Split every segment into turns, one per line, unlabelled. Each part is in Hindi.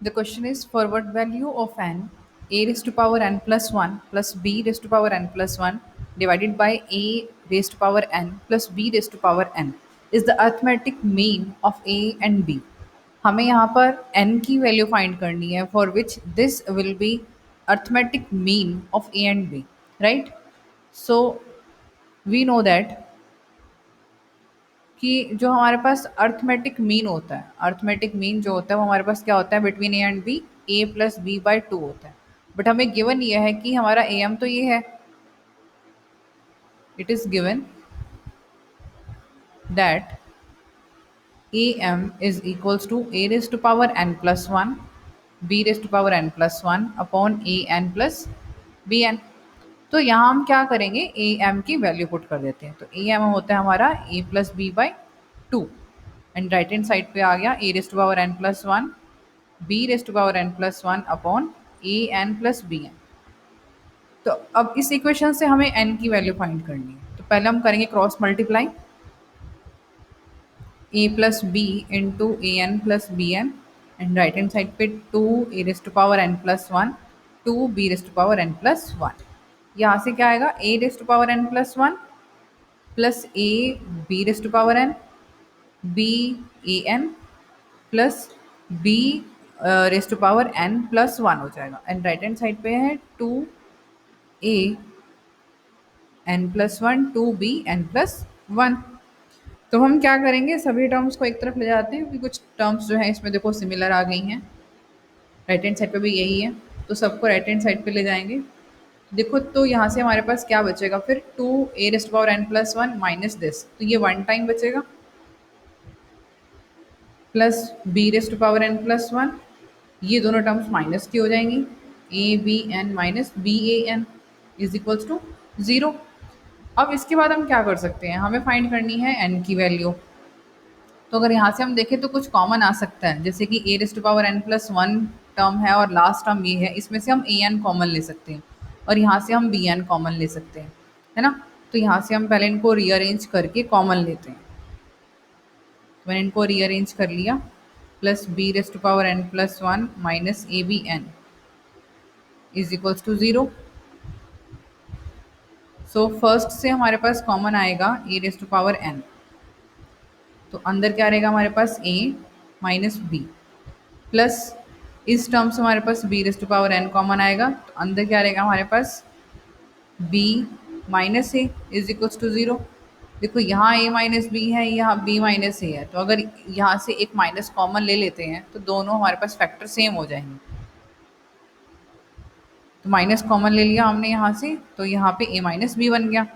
The question is for what value of n a raised to power n plus 1 plus b raised to power n plus 1 divided by a raised to power n plus b raised to power n is the arithmetic mean of a and b. हमें यहाँ पर n की वैल्यू फाइंड करनी है for which this will be arithmetic mean of a and b, right? So we know that कि जो हमारे पास अर्थमेटिक मीन होता है, अर्थमेटिक मीन जो होता है वो हमारे पास क्या होता है between A and B, A plus B by two होता है. बट हमें गिवन ये है कि हमारा ए एम तो ये है, it is given that a m is equals to a raise to power N plus one B raise to power N plus one upon A N plus B N. तो यहाँ हम क्या करेंगे, ए एम की वैल्यू पुट कर देते हैं. तो ए एम होता है हमारा a plus B by two and right hand side पे आ गया a raise to power N plus one B raise to power N plus one upon A N plus B N. तो अब इस इक्वेशन से हमें एन की वैल्यू फाइंड करनी है. तो पहले हम करेंगे cross multiply a plus b into a N plus B n and right hand side पे two a raise to power N plus one two b raise to power N plus one. यहाँ से क्या आएगा, a raise to power N plus one plus a b raise to power n b A N plus b raise to power N plus one हो जाएगा. एंड राइट हैंड साइड पे है two A N plus one two B N plus one. तो हम क्या करेंगे, सभी टर्म्स को एक तरफ ले जाते हैं क्योंकि कुछ टर्म्स जो है इसमें देखो सिमिलर आ गई हैं. राइट हैंड साइड पे भी यही है तो सबको राइट हैंड साइड पे ले जाएंगे. देखो तो यहाँ से हमारे पास क्या बचेगा फिर, two A rest power N plus one minus this, तो ये वन टाइम बचेगा plus B rest power N plus one, ये दोनों टर्म्स माइनस की हो जाएंगी, A B N minus B A N is equals to zero. अब इसके बाद हम क्या कर सकते हैं, हमें फाइंड करनी है एन की वैल्यू. तो अगर यहाँ से हम देखें तो कुछ कॉमन आ सकता है, जैसे कि a rest power N plus one term है और लास्ट टर्म ये है, इसमें से हम ए एन कॉमन ले सकते हैं और यहाँ से हम बी एन कॉमन ले सकते हैं, है ना. तो यहाँ से हम पहले इनको रीअरेंज करके कॉमन लेते हैं. तो मैंने इनको रीअरेंज कर लिया, plus B rest power N plus one minus A B N is equals to zero. So first से हमारे पास कॉमन आएगा ए रेस्ट पावर एन, तो अंदर क्या रहेगा हमारे पास a माइनस बी प्लस इस टर्म से हमारे पास b rest to power n common आएगा, तो अंदर क्या रहेगा हमारे पास b minus A is equals to zero. देखो यहाँ a माइनस बी है, यहाँ b माइनस ए है, तो अगर यहाँ से एक माइनस कॉमन ले लेते हैं तो दोनों हमारे पास फैक्टर सेम हो जाएंगे. तो माइनस कॉमन ले लिया हमने यहाँ से, तो यहाँ पे a माइनस बी बन गया.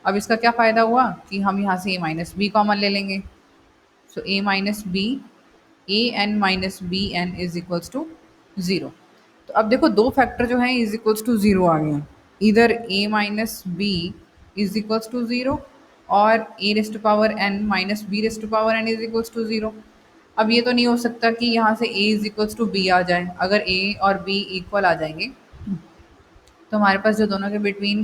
अब इसका क्या फ़ायदा हुआ कि हम यहाँ से a माइनस बी कॉमन ले लेंगे. So a minus b a n minus b n is equals to zero. तो अब देखो दो फैक्टर जो हैं इज इक्वल्स टू ज़ीरो आ गए हैं, इधर a minus B is equals to zero और a rest to power n minus B rest to power n is equals to zero. अब ये तो नहीं हो सकता कि यहाँ से a is equals to b आ जाए. अगर a और b इक्वल आ जाएंगे तो हमारे पास जो दोनों के बिटवीन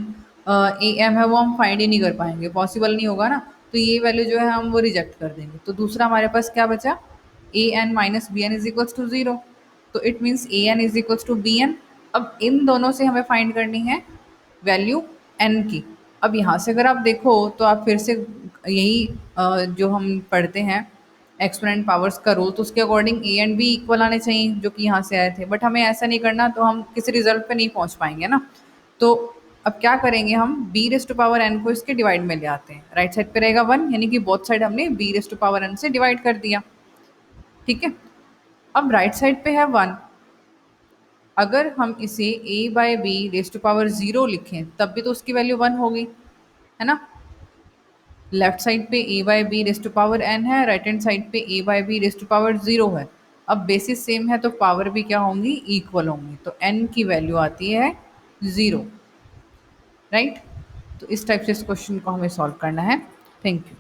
ए एम है वो हम फाइंड ही नहीं कर पाएंगे, पॉसिबल नहीं होगा ना. तो ये वैल्यू जो है हम वो रिजेक्ट कर देंगे. तो दूसरा हमारे पास क्या बचा, a n minus b N is equals to zero. तो it means a N is equals to B n. अब इन दोनों से हमें फाइंड करनी है वैल्यू एन की. अब यहाँ से अगर आप देखो तो आप फिर से यही जो हम पढ़ते हैं एक्सपोनेंट पावर्स का रूल, तो उसके according A and B equal आने चाहिए जो कि यहाँ से आए थे. बट हमें ऐसा नहीं करना, तो हम किसी रिजल्ट पे नहीं पहुँच पाएंगे ना. तो अब क्या करेंगे, हम B rest to power N को इसके डिवाइड में ले आते हैं. राइट साइड पे रहेगा वन, यानी कि बोथ साइड हमने B rest to power N से डिवाइड कर दिया. ठीक है. अब राइट साइड पे है वन, अगर हम इसे a by b rest to power zero लिखें तब भी तो उसकी वैल्यू वन होगी, है ना. लेफ्ट साइड पे a by b rest to power n है, राइट हैंड साइड पे a by b rest to power zero है. अब बेसिस सेम है तो पावर भी क्या होंगी, इक्वल होंगी. तो एन की वैल्यू आती है ज़ीरो, राइट. तो इस टाइप से इस क्वेश्चन को हमें सॉल्व करना है. Thank you.